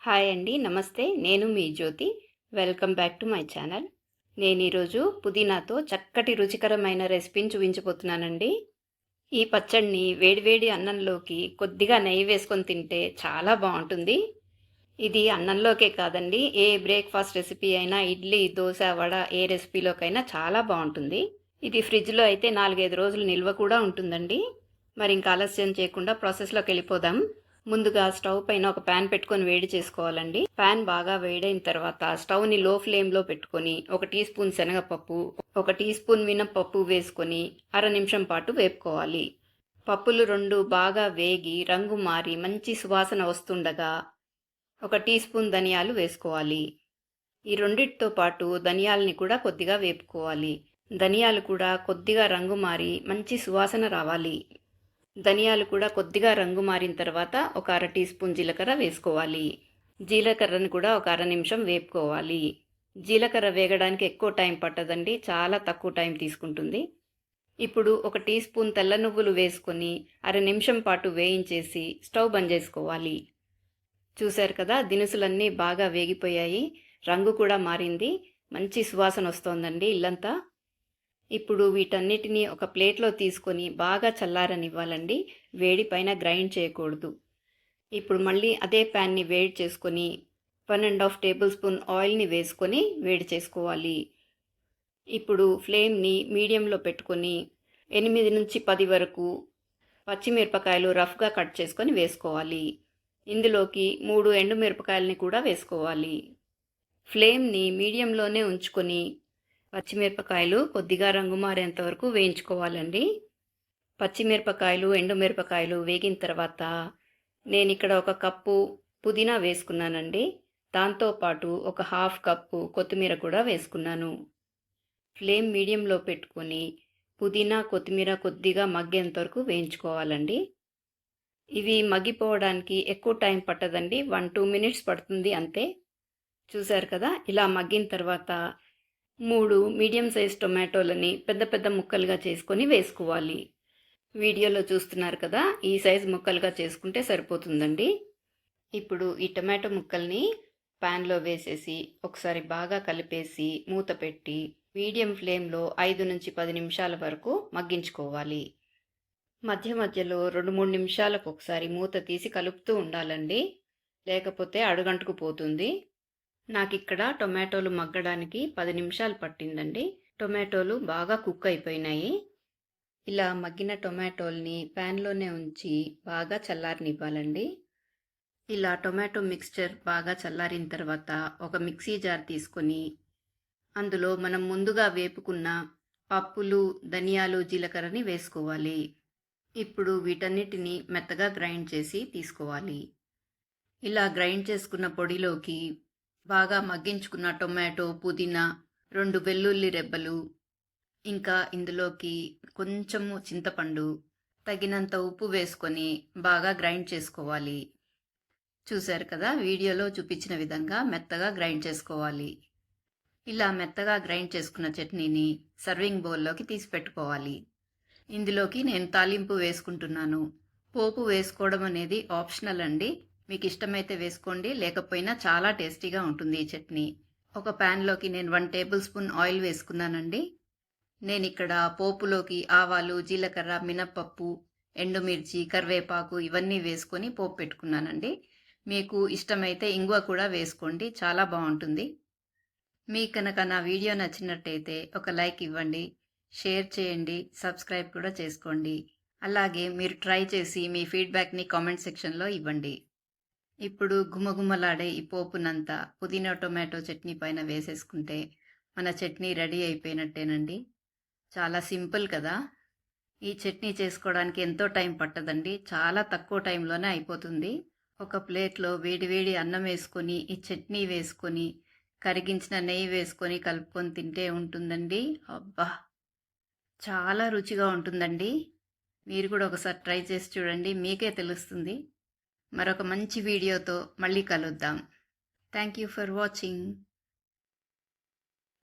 Hi అండి. నమస్తే. నేను మీ Jyothi. Welcome back to my channel. నేను ఈరోజు పుదీనాతో చక్కటి రుచికరమైన రెసిపీని చూపించబోతున్నానండి. ఈ పచ్చడిని వేడివేడి అన్నంలోకి కొద్దిగా నెయ్యి వేసుకొని తింటే చాలా బాగుంటుంది. ఇది అన్నంలోకే కాదండి, ఏ బ్రేక్ఫాస్ట్ రెసిపీ అయినా, ఇడ్లీ, దోశ, వడ ఏ రెసిపీలోకైనా చాలా బాగుంటుంది. ఇది ఫ్రిడ్జ్లో అయితే 4-5 రోజులు నిల్వ కూడా ఉంటుందండి. మరి ఇంకా ఆలస్యం చేయకుండా ప్రాసెస్లోకి వెళ్ళిపోదాం. ముందుగా స్టవ్ పైన ఒక ప్యాన్ పెట్టుకొని వేడి చేసుకోవాలండి. ప్యాన్ బాగా వేడైన తర్వాత స్టవ్ని లో ఫ్లేమ్లో పెట్టుకొని 1 టీ స్పూన్ శనగపప్పు, 1 టీ స్పూన్ మినపప్పు వేసుకొని అర నిమిషం పాటు వేపుకోవాలి. పప్పులు 2 బాగా వేగి రంగు మారి మంచి సువాసన వస్తుండగా 1 టీ స్పూన్ ధనియాలు వేసుకోవాలి. ఈ రెండిటితో పాటు ధనియాలని కూడా కొద్దిగా వేపుకోవాలి. ధనియాలు కూడా కొద్దిగా రంగు మారి మంచి సువాసన రావాలి. ధనియాలు కూడా కొద్దిగా రంగు మారిన తర్వాత 1 అర టీ స్పూన్ జీలకర్ర వేసుకోవాలి. జీలకర్రను కూడా 1 అర నిమిషం వేపుకోవాలి. జీలకర్ర వేగడానికి ఎక్కువ టైం పట్టదండి, చాలా తక్కువ టైం తీసుకుంటుంది. ఇప్పుడు 1 టీ స్పూన్ తెల్ల నువ్వులు వేసుకొని అర నిమిషం పాటు వేయించేసి స్టవ్ బంద్ చేసుకోవాలి. చూశారు కదా, దినుసులన్నీ బాగా వేగిపోయాయి, రంగు కూడా మారింది, మంచి సువాసన వస్తోందండి ఇల్లంతా. ఇప్పుడు వీటన్నిటినీ ఒక ప్లేట్లో తీసుకొని బాగా చల్లారనివ్వాలండి. వేడి పైన గ్రైండ్ చేయకూడదు. ఇప్పుడు మళ్ళీ అదే ప్యాన్ని వేడి చేసుకొని 1.5 టేబుల్ స్పూన్ ఆయిల్ని వేసుకొని వేడి చేసుకోవాలి. ఇప్పుడు ఫ్లేమ్ని మీడియంలో పెట్టుకొని 8 నుంచి 10 వరకు పచ్చిమిరపకాయలు రఫ్గా కట్ చేసుకొని వేసుకోవాలి. ఇందులోకి 3 ఎండుమిరపకాయలని కూడా వేసుకోవాలి. ఫ్లేమ్ని మీడియంలోనే ఉంచుకొని పచ్చిమిరపకాయలు కొద్దిగా రంగు మారేంత వరకు వేయించుకోవాలండి. పచ్చిమిరపకాయలు, ఎండుమిరపకాయలు వేగిన తర్వాత నేను ఇక్కడ 1 కప్పు పుదీనా వేసుకున్నానండి. దాంతోపాటు 1/2 కప్పు కొత్తిమీర కూడా వేసుకున్నాను. ఫ్లేమ్ మీడియంలో పెట్టుకొని పుదీనా, కొత్తిమీర కొద్దిగా మగ్గేంత వరకు వేయించుకోవాలండి. ఇవి మగ్గిపోవడానికి ఎక్కువ టైం పట్టదండి, 1-2 మినిట్స్ పడుతుంది అంతే. చూశారు కదా, ఇలా మగ్గిన తర్వాత 3 మీడియం సైజ్ టొమాటోలని పెద్ద పెద్ద ముక్కలుగా చేసుకొని వేసుకోవాలి. వీడియోలో చూస్తున్నారు కదా, ఈ సైజ్ ముక్కలుగా చేసుకుంటే సరిపోతుందండి. ఇప్పుడు ఈ టొమాటో ముక్కల్ని ప్యాన్లో వేసేసి ఒకసారి బాగా కలిపేసి మూత పెట్టి మీడియం ఫ్లేమ్లో 5 నుంచి 10 నిమిషాల వరకు మగ్గించుకోవాలి. మధ్య మధ్యలో 2-3 నిమిషాలకు ఒకసారి మూత తీసి కలుపుతూ ఉండాలండి, లేకపోతే అడుగంటుకుపోతుంది. నాకు ఇక్కడ టొమాటోలు మగ్గడానికి 10 నిమిషాలు పట్టిందండి. టొమాటోలు బాగా కుక్ అయిపోయినాయి. ఇలా మగ్గిన టొమాటోల్ని ప్యాన్లోనే ఉంచి బాగా చల్లారనివ్వాలండి. ఇలా టొమాటో మిక్స్చర్ బాగా చల్లారిన తర్వాత ఒక మిక్సీ జార్ తీసుకొని అందులో మనం ముందుగా వేపుకున్న పప్పులు, ధనియాలు, జీలకర్రని వేసుకోవాలి. ఇప్పుడు వీటన్నిటిని మెత్తగా గ్రైండ్ చేసి తీసుకోవాలి. ఇలా గ్రైండ్ చేసుకున్న పొడిలోకి బాగా మగ్గించుకున్న టొమాటో, పుదీనా, 2 వెల్లుల్లి రెబ్బలు, ఇంకా ఇందులోకి కొంచెము చింతపండు, తగినంత ఉప్పు వేసుకొని బాగా గ్రైండ్ చేసుకోవాలి. చూశారు కదా, వీడియోలో చూపించిన విధంగా మెత్తగా గ్రైండ్ చేసుకోవాలి. ఇలా మెత్తగా గ్రైండ్ చేసుకున్న చట్నీని సర్వింగ్ బౌల్లోకి తీసి పెట్టుకోవాలి. ఇందులోకి నేను తాలింపు వేసుకుంటున్నాను. పోపు వేసుకోవడం అనేది ఆప్షనల్ అండి, మీకు ఇష్టమైతే వేసుకోండి, లేకపోయినా చాలా టేస్టీగా ఉంటుంది ఈ చట్నీ. ఒక ప్యాన్లోకి నేను 1 టేబుల్ స్పూన్ ఆయిల్ వేసుకున్నానండి. నేను ఇక్కడ పోపులోకి ఆవాలు, జీలకర్ర, మినప్పప్పు, ఎండుమిర్చి, కరివేపాకు ఇవన్నీ వేసుకొని పోపు పెట్టుకున్నానండి. మీకు ఇష్టమైతే ఇంగువ కూడా వేసుకోండి, చాలా బాగుంటుంది. మీకు కనుక నా వీడియో నచ్చినట్టయితే ఒక లైక్ ఇవ్వండి, షేర్ చేయండి, సబ్స్క్రైబ్ కూడా చేసుకోండి. అలాగే మీరు ట్రై చేసి మీ ఫీడ్బ్యాక్ని కామెంట్ సెక్షన్లో ఇవ్వండి. ఇప్పుడు గుమగుమలాడే ఈ పోపునంతా పుదీనా టొమాటో చట్నీ పైన వేసేసుకుంటే మన చట్నీ రెడీ అయిపోయినట్టేనండి. చాలా సింపుల్ కదా. ఈ చట్నీ చేసుకోవడానికి ఎంతో టైం పట్టదండి, చాలా తక్కువ టైంలోనే అయిపోతుంది. ఒక ప్లేట్లో వేడివేడి అన్నం వేసుకొని ఈ చట్నీ వేసుకొని కరిగించిన నెయ్యి వేసుకొని కలుపుకొని తింటే ఉంటుందండి. అబ్బా, చాలా రుచిగా ఉంటుందండి. మీరు కూడా ఒకసారి ట్రై చేసి చూడండి, మీకే తెలుస్తుంది. మరొక మంచి వీడియోతో మళ్ళీ కలుద్దాం. Thank you for watching.